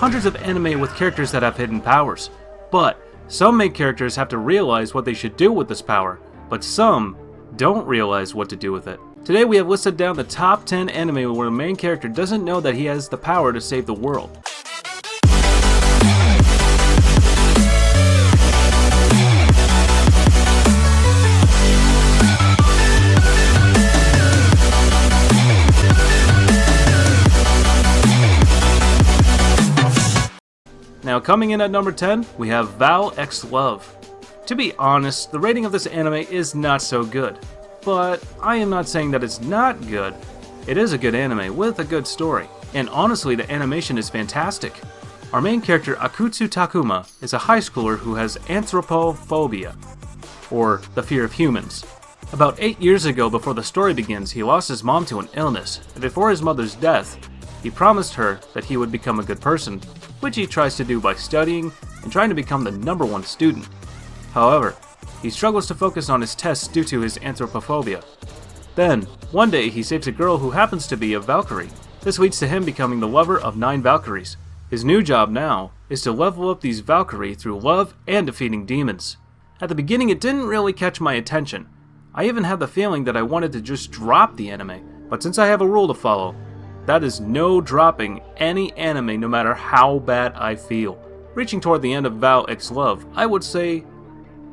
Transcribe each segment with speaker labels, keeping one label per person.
Speaker 1: hundreds of anime with characters that have hidden powers, but some main characters have to realize what they should do with this power, but some don't realize what to do with it. Today we have listed down the top 10 anime where the main character doesn't know that he has the power to save the world. Now coming in at number 10, we have Val X Love. To be honest, the rating of this anime is not so good, but I am not saying that it's not good. It is a good anime with a good story, and honestly the animation is fantastic. Our main character Akutsu Takuma is a high schooler who has anthropophobia, or the fear of humans. About 8 years ago, before the story begins, he lost his mom to an illness, and before his mother's death, he promised her that he would become a good person, which he tries to do by studying and trying to become the #1 student. However, he struggles to focus on his tests due to his anthropophobia. Then, one day he saves a girl who happens to be a Valkyrie. This leads to him becoming the lover of 9 Valkyries. His new job now is to level up these Valkyrie through love and defeating demons. At the beginning it didn't really catch my attention. I even had the feeling that I wanted to just drop the anime, but since I have a rule to follow, that is no dropping any anime no matter how bad I feel. Reaching toward the end of Val X Love, I would say,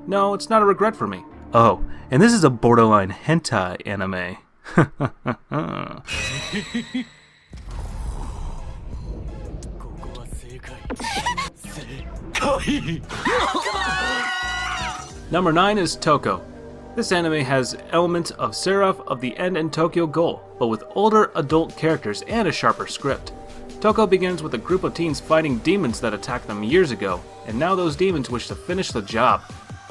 Speaker 1: no, it's not a regret for me. Oh, and this is a borderline hentai anime. Number 9 is Toko. This anime has elements of Seraph of the End and Tokyo Ghoul, but with older adult characters and a sharper script. Toko begins with a group of teens fighting demons that attacked them years ago, and now those demons wish to finish the job.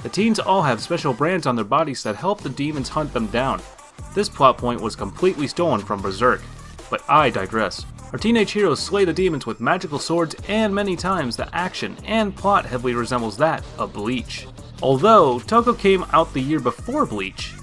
Speaker 1: The teens all have special brands on their bodies that help the demons hunt them down. This plot point was completely stolen from Berserk, but I digress. Our teenage heroes slay the demons with magical swords, and many times the action and plot heavily resembles that of Bleach. Although Toko came out the year before Bleach,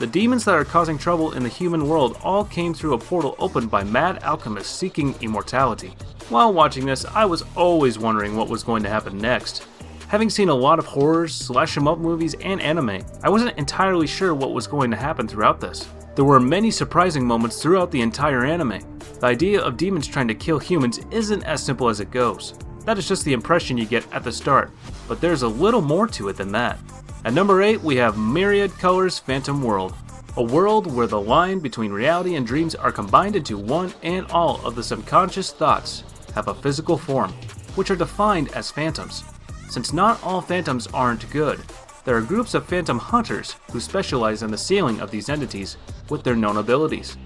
Speaker 1: the demons that are causing trouble in the human world all came through a portal opened by mad alchemists seeking immortality. While watching this, I was always wondering what was going to happen next. Having seen a lot of horrors, slash-em-up movies, and anime, I wasn't entirely sure what was going to happen throughout this. There were many surprising moments throughout the entire anime. The idea of demons trying to kill humans isn't as simple as it goes. That is just the impression you get at the start, but there's a little more to it than that. At number 8, we have Myriad Colors Phantom World, a world where the line between reality and dreams are combined into one, and all of the subconscious thoughts have a physical form, which are defined as phantoms. Since not all phantoms aren't good, there are groups of phantom hunters who specialize in the sealing of these entities with their known abilities.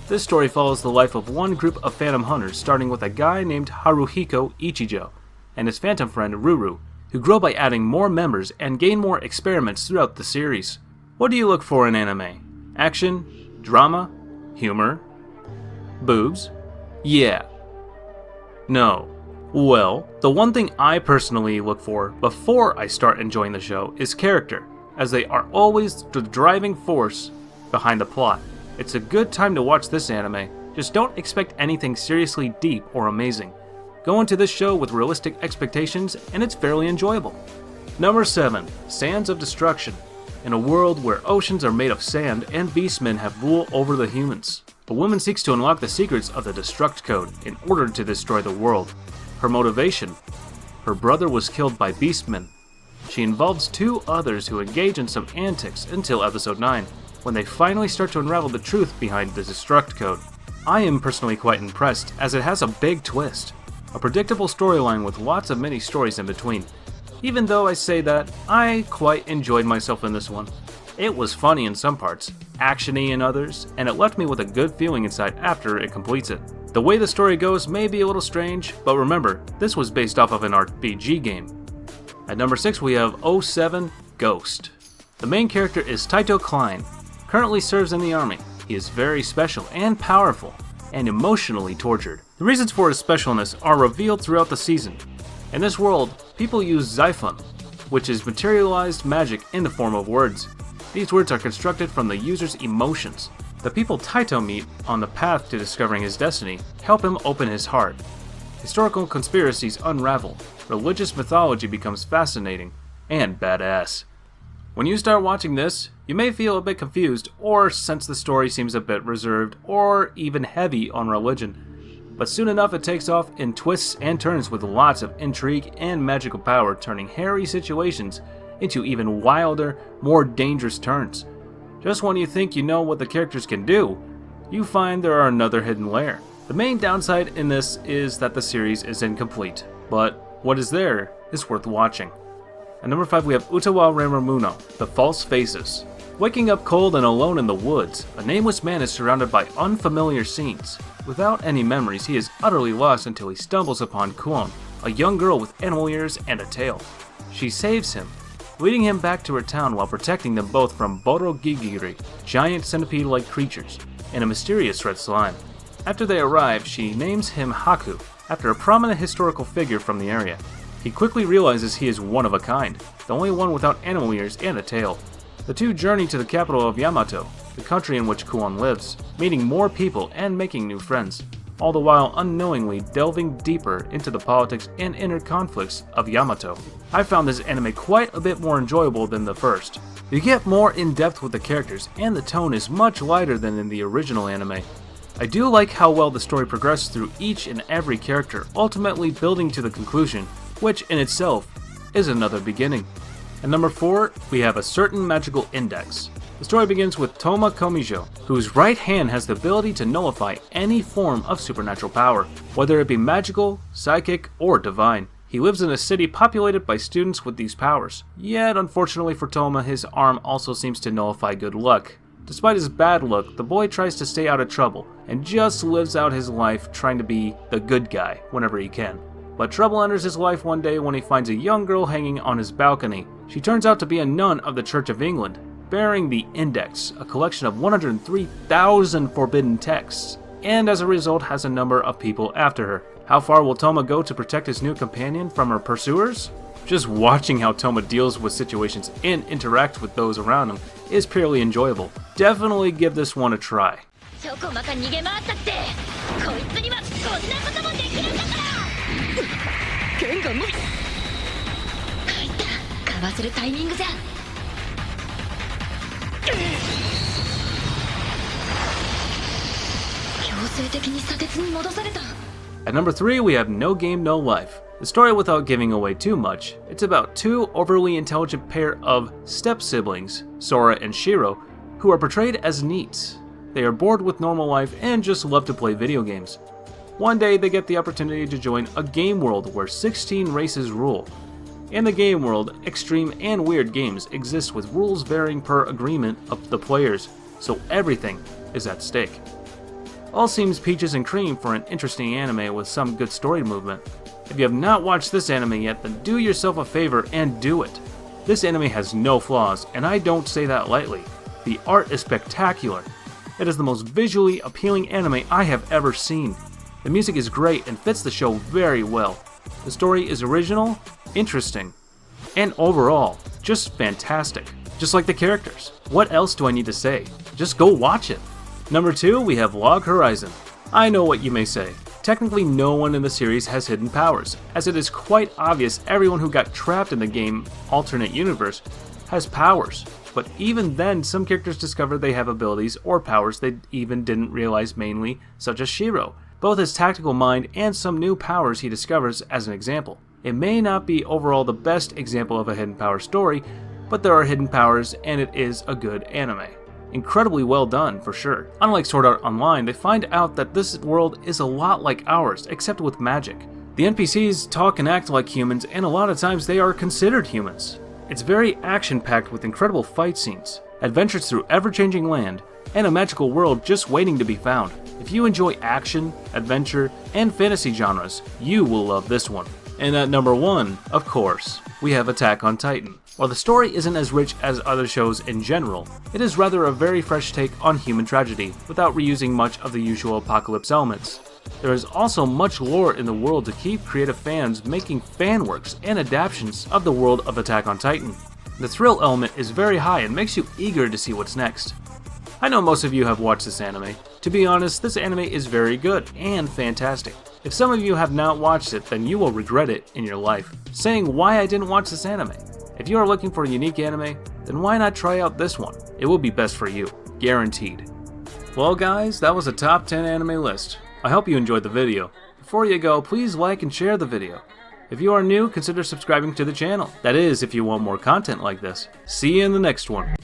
Speaker 1: This story follows the life of one group of phantom hunters, starting with a guy named Haruhiko Ichijo and his phantom friend Ruru, who grow by adding more members and gain more experiments throughout the series. What do you look for in anime? Action? Drama? Humor? Boobs? Yeah. No. Well, the one thing I personally look for before I start enjoying the show is character, as they are always the driving force behind the plot. It's a good time to watch this anime, just don't expect anything seriously deep or amazing. Go into this show with realistic expectations and it's fairly enjoyable. Number 7, Sands of Destruction. In a world where oceans are made of sand and beastmen have rule over the humans, a woman seeks to unlock the secrets of the Destruct Code in order to destroy the world. Her motivation? Her brother was killed by beastmen. She involves 2 others who engage in some antics until episode 9, when they finally start to unravel the truth behind the Destruct Code. I am personally quite impressed, as it has a big twist. A predictable storyline with lots of mini stories in between. Even though I say that, I quite enjoyed myself in this one. It was funny in some parts, actiony in others, and it left me with a good feeling inside after it completes it. The way the story goes may be a little strange, but remember, this was based off of an RPG game. At number 6 we have 07 Ghost. The main character is Taito Klein. Currently serves in the army. He is very special and powerful, and emotionally tortured. The reasons for his specialness are revealed throughout the season. In this world, people use Xiphon, which is materialized magic in the form of words. These words are constructed from the user's emotions. The people Taito meet on the path to discovering his destiny help him open his heart. historical conspiracies unravel, religious mythology becomes fascinating, and badass. When you start watching this, you may feel a bit confused or sense the story seems a bit reserved or even heavy on religion. But soon enough it takes off in twists and turns with lots of intrigue and magical power, turning hairy situations into even wilder, more dangerous turns. Just when you think you know what the characters can do, you find there are another hidden layer. The main downside in this is that the series is incomplete, but what is there is worth watching. At number 5 we have Utawa Remomuno, The False Faces. Waking up cold and alone in the woods, a nameless man is surrounded by unfamiliar scenes. Without any memories, he is utterly lost until he stumbles upon Kuon, a young girl with animal ears and a tail. She saves him, leading him back to her town while protecting them both from Borogigiri, giant centipede-like creatures, and a mysterious red slime. After they arrive, she names him Haku, after a prominent historical figure from the area. He quickly realizes he is one of a kind, the only one without animal ears and a tail. The two journey to the capital of Yamato, the country in which Kuon lives, meeting more people and making new friends, all the while unknowingly delving deeper into the politics and inner conflicts of Yamato. I found this anime quite a bit more enjoyable than the first. You get more in depth with the characters, and the tone is much lighter than in the original anime. I do like how well the story progresses through each and every character, ultimately building to the conclusion, which in itself is another beginning. At number 4, we have A Certain Magical Index. The story begins with Toma Komijo, whose right hand has the ability to nullify any form of supernatural power, whether it be magical, psychic, or divine. He lives in a city populated by students with these powers, yet unfortunately for Toma, his arm also seems to nullify good luck. Despite his bad luck, the boy tries to stay out of trouble, and just lives out his life trying to be the good guy whenever he can. But trouble enters his life one day when he finds a young girl hanging on his balcony. She turns out to be a nun of the Church of England, bearing the Index, a collection of 103,000 forbidden texts, and as a result has a number of people after her. How far will Toma go to protect his new companion from her pursuers? Just watching how Toma deals with situations and interacts with those around him is purely enjoyable. Definitely give this one a try. At number 3, we have No Game No Life. The story, without giving away too much, it's about two overly intelligent pair of step-siblings, Sora and Shiro, who are portrayed as neats. They are bored with normal life and just love to play video games. One day they get the opportunity to join a game world where 16 races rule. In the game world, extreme and weird games exist with rules varying per agreement of the players, so everything is at stake. All seems peaches and cream for an interesting anime with some good story movement. If you have not watched this anime yet, then do yourself a favor and do it. This anime has no flaws, and I don't say that lightly. The art is spectacular. It is the most visually appealing anime I have ever seen. The music is great and fits the show very well. The story is original, interesting, and overall, just fantastic. Just like the characters. What else do I need to say? Just go watch it. Number 2, we have Log Horizon. I know what you may say. Technically no one in the series has hidden powers, as it is quite obvious everyone who got trapped in the game alternate universe has powers. But even then, some characters discover they have abilities or powers they even didn't realize, mainly, such as Shiro. Both his tactical mind and some new powers he discovers as an example. It may not be overall the best example of a hidden power story, but there are hidden powers and it is a good anime. Incredibly well done, for sure. Unlike Sword Art Online, they find out that this world is a lot like ours, except with magic. The NPCs talk and act like humans, and a lot of times they are considered humans. It's very action-packed with incredible fight scenes, adventures through ever-changing land, and a magical world just waiting to be found. If you enjoy action, adventure, and fantasy genres, you will love this one. And at number 1, of course, we have Attack on Titan. While the story isn't as rich as other shows in general, it is rather a very fresh take on human tragedy, without reusing much of the usual apocalypse elements. There is also much lore in the world to keep creative fans making fanworks and adaptations of the world of Attack on Titan. The thrill element is very high and makes you eager to see what's next. I know most of you have watched this anime. To be honest, this anime is very good and fantastic. If some of you have not watched it, then you will regret it in your life, saying why I didn't watch this anime. If you are looking for a unique anime, then why not try out this one? It will be best for you, guaranteed. Well guys, that was a top 10 anime list. I hope you enjoyed the video. Before you go, please like and share the video. If you are new, consider subscribing to the channel. That is, if you want more content like this. See you in the next one.